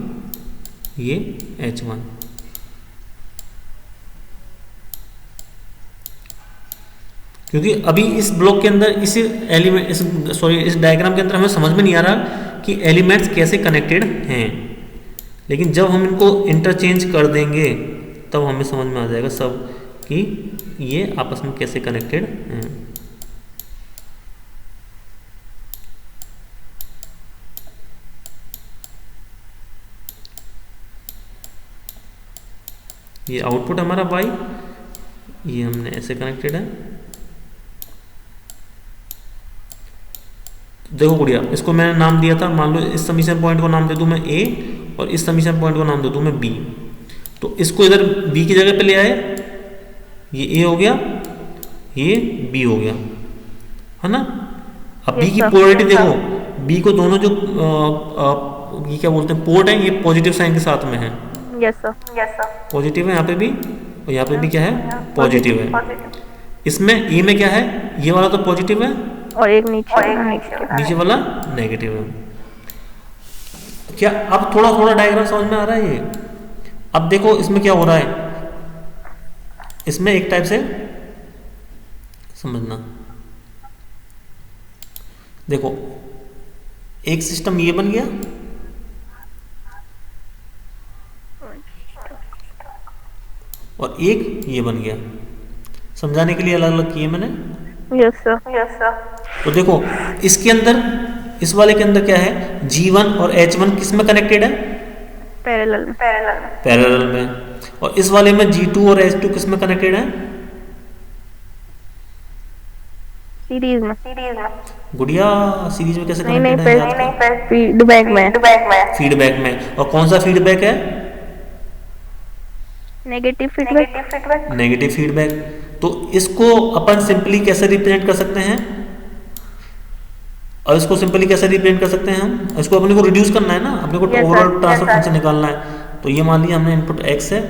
[SPEAKER 1] ये H1, क्योंकि अभी इस ब्लॉक के अंदर इस एलिमेंट इस डायग्राम के अंदर हमें समझ में नहीं आ रहा कि एलिमेंट्स कैसे कनेक्टेड हैं, लेकिन जब हम इनको इंटरचेंज कर देंगे तब हमें समझ में आ जाएगा सब कि ये आपस में कैसे कनेक्टेड हैं। ये आउटपुट हमारा y, ये हमने ऐसे कनेक्टेड है। देखो गुड़िया, इसको मैंने नाम दिया था, मान लो इस समीशन पॉइंट को नाम दे दूं मैं a और इस समीशन पॉइंट को नाम दे दूं मैं b। तो इसको इधर b की जगह पे ले आए, ये a हो गया, ये b हो गया, है ना। अब b की पोलरिटी देखो, b को दोनों जो ये क्या बोलते हैं पोर्ट है, ये पॉजिटिव साइन के साथ में है।
[SPEAKER 2] Yes sir, yes sir.
[SPEAKER 1] Positive है यहाँ पे भी, और यहाँ पे भी क्या है, पॉजिटिव है। इसमें ए में क्या है, ये वाला तो पॉजिटिव है
[SPEAKER 2] और एक नीचे,
[SPEAKER 1] नीचे वाला नेगेटिव है। क्या अब थोड़ा थोड़ा डायग्राम समझ में आ रहा है ये? अब देखो इसमें क्या हो रहा है, इसमें एक टाइप से समझना। देखो एक सिस्टम ये बन गया और एक ये बन गया, समझाने के लिए अलग अलग किए मैंने।
[SPEAKER 2] Yes sir, yes sir.
[SPEAKER 1] तो देखो इसके अंदर, इस वाले के अंदर क्या है, G1 और H1 किस में कनेक्टेड है,
[SPEAKER 2] पैरेलल में,
[SPEAKER 1] पैरेलल में। और इस वाले में G2 और H2 किस में कनेक्टेड है,
[SPEAKER 2] सीरीज में।
[SPEAKER 1] गुड़िया सीरीज में कैसे
[SPEAKER 2] नहीं
[SPEAKER 1] कनेक्टेड है?
[SPEAKER 2] नहीं, फीडबैक में,
[SPEAKER 1] फीडबैक में। और कौन सा फीडबैक है,
[SPEAKER 2] नेगेटिव फीडबैक,
[SPEAKER 1] नेगेटिव फीडबैक। तो इसको अपन सिंपली कैसे रिप्रेजेंट कर सकते हैं, और इसको सिंपली कैसे रिप्रेजेंट कर सकते हैं हम, इसको अपने को रिड्यूस करना है ना, अपने को ओवरऑल ट्रांसफर फंक्शन निकालना है। तो ये मान लिया हमने इनपुट x है,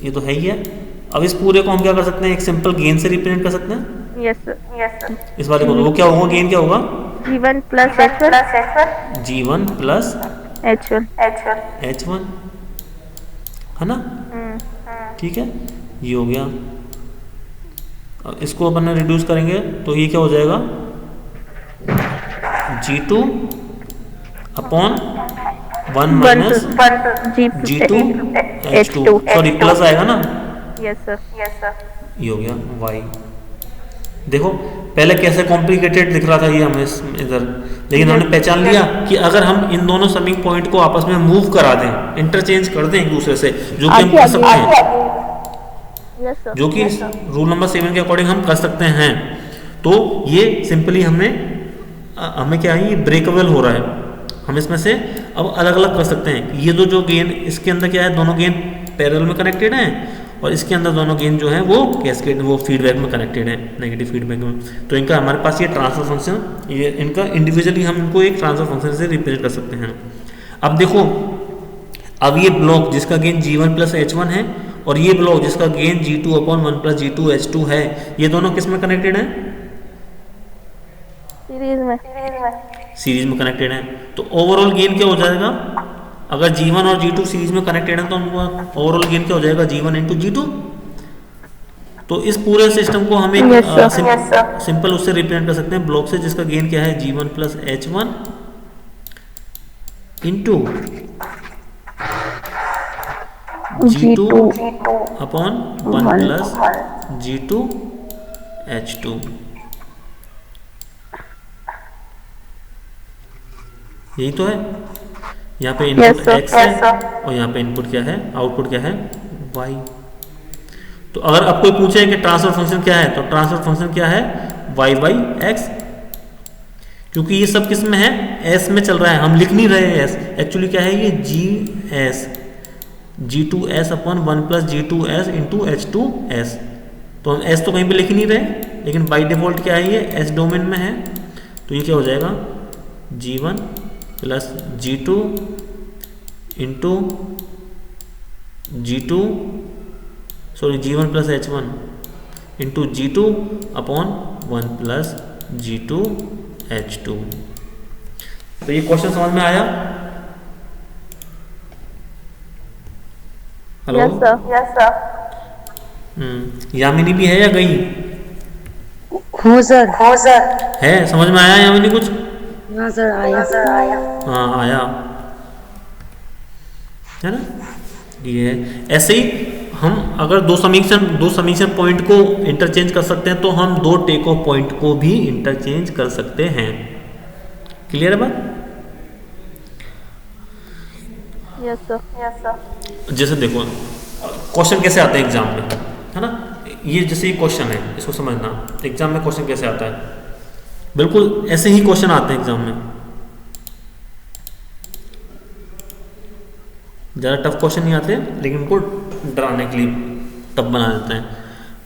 [SPEAKER 1] ये तो है ही है। अब इस पूरे को हम क्या कर सकते हैं, एक सिंपल गेन से रिप्रेजेंट कर सकते हैं।
[SPEAKER 2] Yes sir.
[SPEAKER 1] इस वाले को वो क्या होगा, गेन क्या होगा,
[SPEAKER 2] G1 plus H1,
[SPEAKER 1] G1 plus H1, है ना। ठीक है, ये हो गया। अब इसको अपन रिड्यूस करेंगे तो ये क्या हो जाएगा, G2 upon 1 minus G2 H2, sorry plus आएगा ना।
[SPEAKER 2] Yes sir.
[SPEAKER 1] ये हो गया y। देखो पहले कैसे कॉम्प्लिकेटेड दिख रहा था ये हमें इधर, लेकिन हमने पहचान लिया कि अगर हम इन दोनों समिंग पॉइंट को आपस में मूव करा दें, इंटरचेंज कर दें एक दूसरे से, जो कि हम कर सकते हैं, जो कि रूल नंबर 7 के अकॉर्डिंग हम कर सकते हैं, तो ये सिंपली हमें क्या है, ये ब्रेकेबल हो रहा है। हम इसमें से अब अलग अलग कर सकते हैं। ये जो गेन इसके अंदर क्या है, दोनों गेन पैरेलल में कनेक्टेड हैं, और इसके अंदर दोनों गेन जो है वो कैस्केड, वो फीडबैक में कनेक्टेड है, नेगेटिव फीडबैक में। तो इनका हमारे पास ये ट्रांसफर फंक्शन, ये इनका इंडिविजुअली हम इनको एक ट्रांसफर फंक्शन से रिप्रेजेंट कर सकते हैं। अब देखो, अब ये ब्लॉक जिसका गेन G1 प्लस H1 है, और ये ब्लॉक जिसका gain G2 upon 1 plus G2 H2 है, ये दोनों किस में कनेक्टेड है, सीरीज में कनेक्टेड है। तो ओवरऑल गेन क्या हो जाएगा, अगर G1 और G2 सीरीज में कनेक्टेड है तो उनका ओवरऑल गेन क्या हो जाएगा, G1 इंटू G2। तो इस पूरे सिस्टम को हम एक सिंपल उससे रिप्रेजेंट कर सकते हैं, ब्लॉक से जिसका गेन क्या है, G1 plus H1 into G2 upon 1 plus G2 H2। यही तो है, यहाँ पे इनपुट x है और यहाँ पे इनपुट क्या है, आउटपुट क्या है, y। तो अगर अब कोई पूछे कि ट्रांसफर फंक्शन क्या है, तो ट्रांसफर फंक्शन क्या है, y बाई x। क्योंकि ये सब किस में है, s में चल रहा है, हम लिख नहीं रहे हैं s, एक्चुअली क्या है ये G(s), G2s upon 1 plus G2s into H2s। तो हम s तो कहीं पे लिख नहीं रहे, लेकिन बाई डिफॉल्ट क्या है, ये s डोमेन में है। तो ये क्या हो जाएगा, G1 plus G2 into G2, sorry G1 plus H1 into G2 upon 1 plus G2 H2। तो ये क्वेश्चन समझ में आया? Hello,
[SPEAKER 2] yes sir.
[SPEAKER 1] यामिनी भी है या गई?
[SPEAKER 2] हो सर।
[SPEAKER 1] है, समझ में आया यामिनी कुछ?
[SPEAKER 3] हाँ सर आया।
[SPEAKER 1] हाँ आया है ना। ये है ऐसे ही हम अगर दो समीकरण पॉइंट को इंटरचेंज कर सकते हैं तो हम दो टेक ऑफ पॉइंट को भी इंटरचेंज कर सकते हैं। क्लियर है बात।
[SPEAKER 2] Yes sir.
[SPEAKER 1] जैसे देखो क्वेश्चन कैसे आते हैं एग्जाम में, है ना। ये जैसे ये क्वेश्चन है, इसको समझना एग्जाम में क्वेश्चन कैसे आता है। बिल्कुल ऐसे ही क्वेश्चन आते हैं एग्जाम में, ज़्यादा टफ क्वेश्चन नहीं आते लेकिन उनको डराने के लिए टफ बना देते हैं।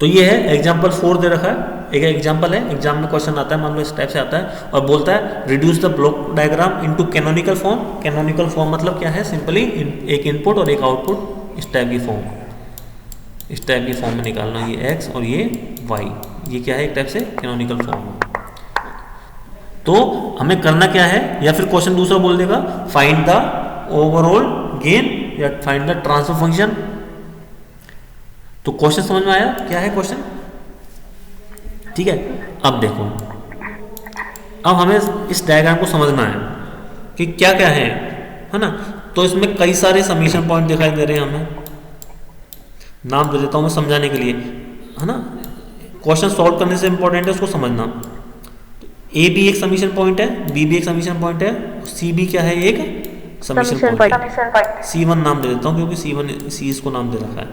[SPEAKER 1] तो ये है एग्जाम्पल 4 दे रखा है, एक एग्जाम्पल है, एग्जाम में क्वेश्चन आता है, मान लो इस टाइप से आता है और बोलता है reduce the block diagram into canonical form. Canonical form मतलब क्या है, सिंपली एक इनपुट और एक आउटपुट इस टाइप की फॉर्म, इस टाइप की फॉर्म में निकालना, ये x और ये y, ये क्या है एक टाइप से कैनोनिकल फॉर्म। तो हमें करना क्या है, या फिर क्वेश्चन दूसरा बोल देगा फाइंड द ओवरऑल गेन या फाइंड द ट्रांसफर फंक्शन। तो क्वेश्चन समझ में आया क्या है क्वेश्चन, ठीक है। अब देखो, अब हमें इस डायग्राम को समझना है कि क्या क्या है ना। तो इसमें कई सारे समीशन पॉइंट दिखाई दे रहे हैं, हमें नाम दे देता हूं मैं समझाने के लिए, है ना। क्वेश्चन सॉल्व करने से इंपॉर्टेंट है उसको समझना। ए भी एक समीशन पॉइंट है, बी भी एक समीशन पॉइंट है, सी भी क्या है एक समीशन पॉइंट। C1 नाम दे देता हूँ क्योंकि C इसको नाम दे रखा है,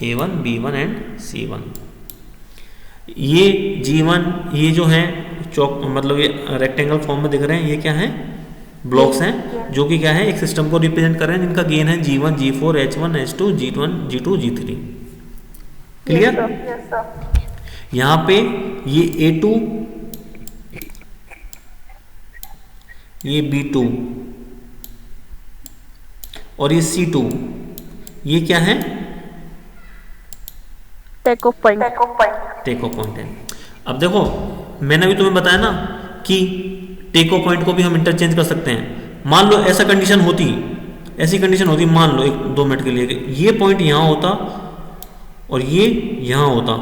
[SPEAKER 1] A1 B1 एंड C1। ये G1 ये जो है चौक मतलब ये रेक्टेंगल फॉर्म में दिख रहे हैं, ये क्या है ब्लॉक्स हैं जो कि क्या है एक सिस्टम को रिप्रेजेंट कर रहे हैं, जिनका गेन है G1 G4 H1 H2 G1 G2 G3। Clear. यहाँ पे ये A2 ये B2 और ये C2 ये क्या है
[SPEAKER 2] टेक ऑफ पॉइंट
[SPEAKER 1] है। अब देखो मैंने भी तुम्हें बताया ना कि टेक ऑफ पॉइंट को भी हम इंटरचेंज कर सकते हैं। मान लो ऐसी कंडीशन होती, मान लो 1-2 मिनट के लिए ये पॉइंट यहां होता और ये यहां होता,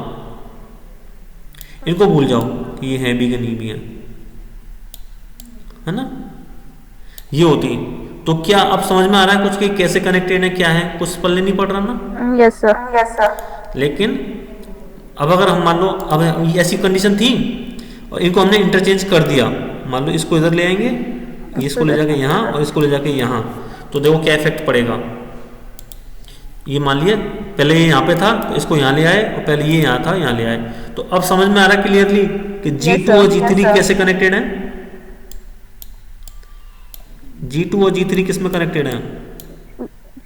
[SPEAKER 1] इनको भूल जाओ कि ये है भी कि नहीं भी है ना। ये होती तो क्या अब समझ में आ रहा है कुछ कि कैसे कनेक्टेड है, क्या है, कुछ पल्ले नहीं पड़ रहा ना।
[SPEAKER 2] Yes sir.
[SPEAKER 1] लेकिन अब अगर हम मान लो अब ऐसी कंडीशन थी और इनको हमने इंटरचेंज कर दिया, मान लो इसको इधर ले आएंगे, इसको ले जाके यहाँ और इसको ले जाके यहाँ, तो देखो क्या इफेक्ट पड़ेगा। ये मान लिया पहले ये यहाँ पे था तो इसको यहाँ ले आए और पहले ये यहाँ था यहाँ ले आए। तो अब समझ में आ रहा है क्लियरली कि G2 और G3 कैसे कनेक्टेड है। G2 और G3 किस में कनेक्टेड है,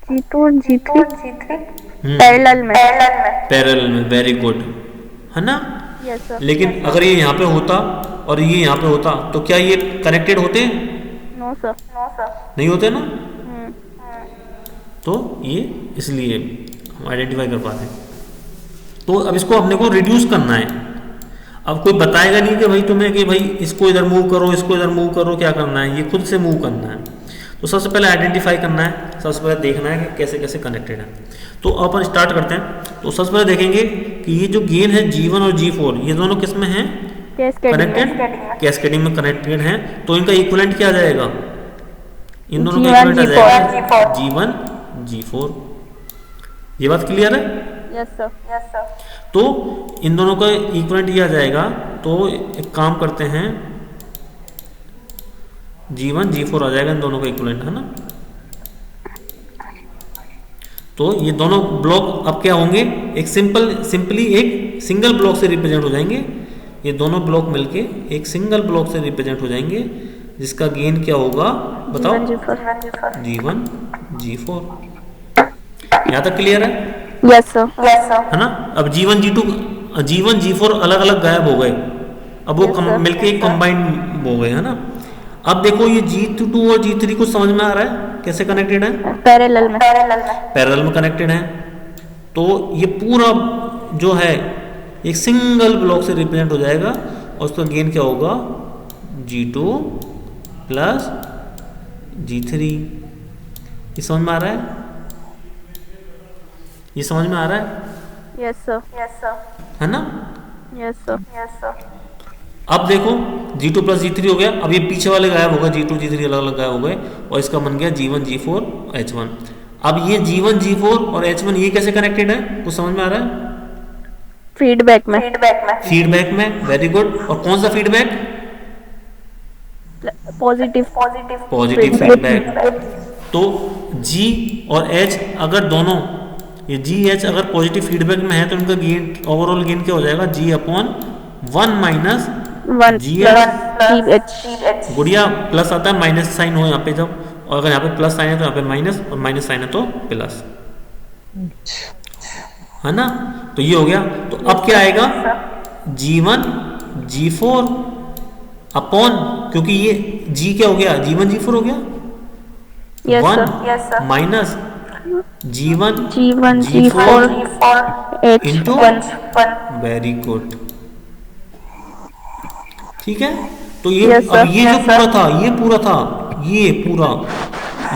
[SPEAKER 2] G2 और G3 पैरेलल में। वेरी गुड, है ना।
[SPEAKER 1] yes, लेकिन अगर ये यहाँ पे होता और ये यहाँ पे होता तो क्या ये कनेक्टेड होते?
[SPEAKER 2] No sir.
[SPEAKER 1] नहीं होते ना। तो ये इसलिए हम आइडेंटिफाई कर पाते हैं। तो अब इसको अपने को रिड्यूस करना है। अब कोई बताएगा नहीं कि भाई तुम्हें कि भाई इसको इधर मूव करो, इसको इधर मूव करो, क्या करना है, ये खुद से मूव करना है। तो सबसे पहले आइडेंटिफाई करना है, सबसे पहले देखना है कि कैसे कैसे कनेक्टेड है। तो अपन स्टार्ट करते हैं। तो सबसे पहले देखेंगे कि ये जो गेन है G1 और G4 ये दोनों किस में है कनेक्टेड, कैस्केडिंग में कनेक्टेड हैं। तो इनका इक्विवेलेंट क्या आ जाएगा, इन दोनों का इक्विवेलेंट आ जाएगा G1 G4। ये बात क्लियर है।
[SPEAKER 2] Yes sir.
[SPEAKER 1] तो इन दोनों का इक्विवेलेंट ये आ जाएगा। तो एक काम करते हैं, G1 G4 आ जाएगा इन दोनों का इक्विवेलेंट, है ना। तो ये दोनों ब्लॉक अब क्या होंगे, एक सिंपली एक सिंगल ब्लॉक से रिप्रेजेंट हो जाएंगे। ये दोनों ब्लॉक मिलके एक सिंगल ब्लॉक से रिप्रेजेंट हो जाएंगे, जिसका गेन क्या होगा बताओ, G1 G4। यहाँ तक क्लियर है।
[SPEAKER 2] Yes sir.
[SPEAKER 1] है ना। अब G1 G4 अलग अलग गायब हो गए, अब वो मिलके एक कंबाइंड हो गए, है ना। अब देखो ये G2 और G3 को समझ में आ रहा है कैसे कनेक्टेड है,
[SPEAKER 2] पैरेलल में
[SPEAKER 1] कनेक्टेड है। तो ये पूरा जो है एक सिंगल ब्लॉक से रिप्रेजेंट हो जाएगा और उसका गेन क्या होगा G2 प्लस G3। ये समझ में आ रहा है, ये समझ में आ रहा है।
[SPEAKER 2] Yes sir.
[SPEAKER 1] है ना।
[SPEAKER 2] Yes sir.
[SPEAKER 1] अब देखो G2 प्लस G3 हो गया, अब ये पीछे वाले गायब हो गए, G2 G3 अलग अलग गायब हो गए और इसका बन गया G1 G4 H1। अब ये G1 G4 और H1 ये कैसे कनेक्टेड है, कुछ समझ में आ रहा है?
[SPEAKER 2] फीडबैक में।
[SPEAKER 1] फीडबैक में, वेरी गुड। और कौन सा फीडबैक?
[SPEAKER 2] Positive
[SPEAKER 1] positive feedback. तो G और H अगर दोनों, ये G H अगर पॉजिटिव फीडबैक में है तो इनका गेन, ओवरऑल गेन क्या हो जाएगा? G upon 1 minus G H। गुड़िया प्लस आता है, माइनस साइन हो यहाँ पे जब, और अगर यहाँ पे प्लस साइन है तो यहाँ पे माइनस, और माइनस साइन है तो प्लस, है ना? तो ये हो गया। तो अब क्या आएगा? G1 G4 अपॉन, क्योंकि ये G क्या हो गया? G1 G4 हो गया,
[SPEAKER 2] Yes,
[SPEAKER 1] 1 minus G1
[SPEAKER 2] G4
[SPEAKER 1] into,
[SPEAKER 2] H1।
[SPEAKER 1] Very good, ठीक है। तो ये
[SPEAKER 2] Yes, sir.
[SPEAKER 1] अब ये जो पूरा था, ये पूरा था, ये पूरा,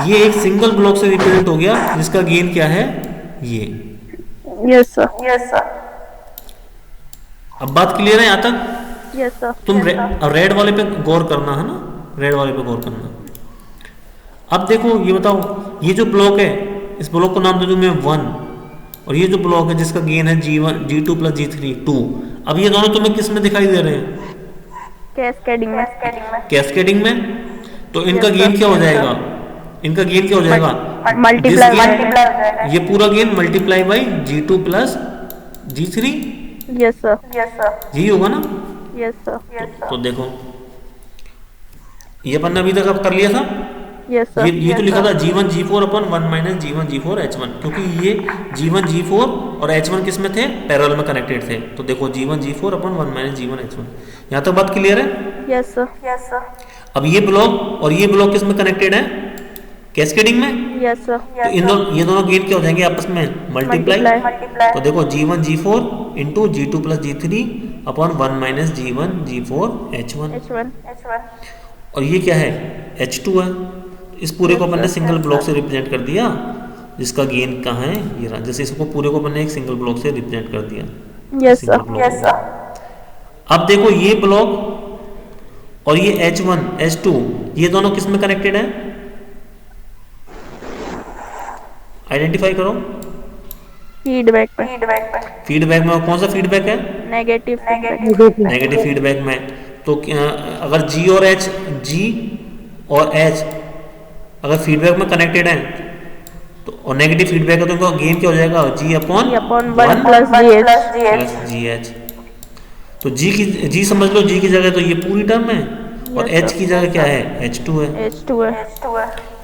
[SPEAKER 1] ये एक सिंगल ब्लॉक से रिप्रेजेंट हो गया जिसका गेन क्या है? ये।
[SPEAKER 2] Yes sir.
[SPEAKER 1] अब बात क्लियर है यहाँ तक?
[SPEAKER 2] Yes sir.
[SPEAKER 1] तुम रेड वाले पे गौर करना, है ना, रेड वाले पे गौर करना। अब देखो ये बताओ, ये जो ब्लॉक है इस ब्लॉक को नाम दे दूं मैं 1, और ये जो ब्लॉक है जिसका गेन है G1 G2 प्लस G3 2। अब ये दोनों तुम्हें किस में दिखाई दे रहे हैं? कैस्केडिंग में। तो इनका गेन क्या हो जाएगा? इनका गेन क्या हो जाएगा?
[SPEAKER 2] मल्टीप्लाई।
[SPEAKER 1] ये पूरा gain multiply by G2 plus G3,
[SPEAKER 2] yes sir.
[SPEAKER 1] यही होगा ना?
[SPEAKER 2] Yes sir.
[SPEAKER 1] तो देखो ये अपन ने अभी तक अब कर लिया था।
[SPEAKER 2] Yes sir.
[SPEAKER 1] ये तो लिखा था G1 G4 अपन 1 माइनस G1 G4 H1, क्योंकि ये G1 G4 और H1 किस में थे? पैरेलल में कनेक्टेड थे। तो देखो G1 G4 अपन 1 माइनस G1 H1। यहाँ तक बात क्लियर है?
[SPEAKER 2] Yes sir.
[SPEAKER 1] अब ये ब्लॉक और ये ब्लॉक किस में कनेक्टेड है? कैस्केडिंग में।
[SPEAKER 2] Yes sir.
[SPEAKER 1] तो ये दोनों गेन क्या हो जाएंगे आपस में? मल्टीप्लाई। तो देखो G1 G4 into G2 plus G3 upon 1 minus G1 G4 H1। और ये क्या है? H2 है। इस पूरे को अपन ने सिंगल ब्लॉक से रिप्रेजेंट कर दिया, जिसका गेन कहाँ है? ये रहा। जैसे इसको पूरे को अपन ने एक सिंगल ब्लॉक से रिप्रेजेंट कर दिया।
[SPEAKER 2] Yes sir.
[SPEAKER 1] अब देखो ये ब्लॉक और ये H1 H2 ये दोनों किस में कनेक्टेड है? आइडेंटिफाई करो। फीडबैक में। कौन सा फीडबैक है? नेगेटिव फीडबैक में। तो अगर G और H, G और H अगर फीडबैक में कनेक्टेड है तो, और नेगेटिव फीडबैक है तो इनका गेन क्या हो जाएगा? G upon 1 plus GH। तो G समझ लो, G की जगह तो ये पूरी टर्म है, और H की जगह क्या है? H2 है।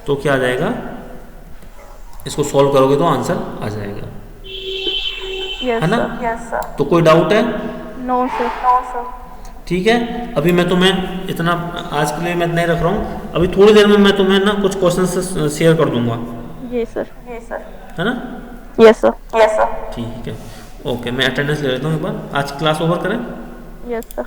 [SPEAKER 1] तो क्या आ जाएगा? इसको सॉल्व करोगे तो आंसर आ जाएगा, है ना? तो कोई डाउट है?
[SPEAKER 2] No sir.
[SPEAKER 1] ठीक है। अभी मैं तुम्हें इतना आज के लिए मैं नहीं रख रहा हूँ, अभी थोड़ी देर में मैं तुम्हें ना कुछ क्वेश्चन शेयर कर दूंगा।
[SPEAKER 2] जी सर।
[SPEAKER 1] है ना?
[SPEAKER 2] Yes sir.
[SPEAKER 1] ठीक है, ओके। मैं अटेंडेंस ले लेता हूँ एक बार। आज क्लास ओवर करें?
[SPEAKER 2] Yes sir.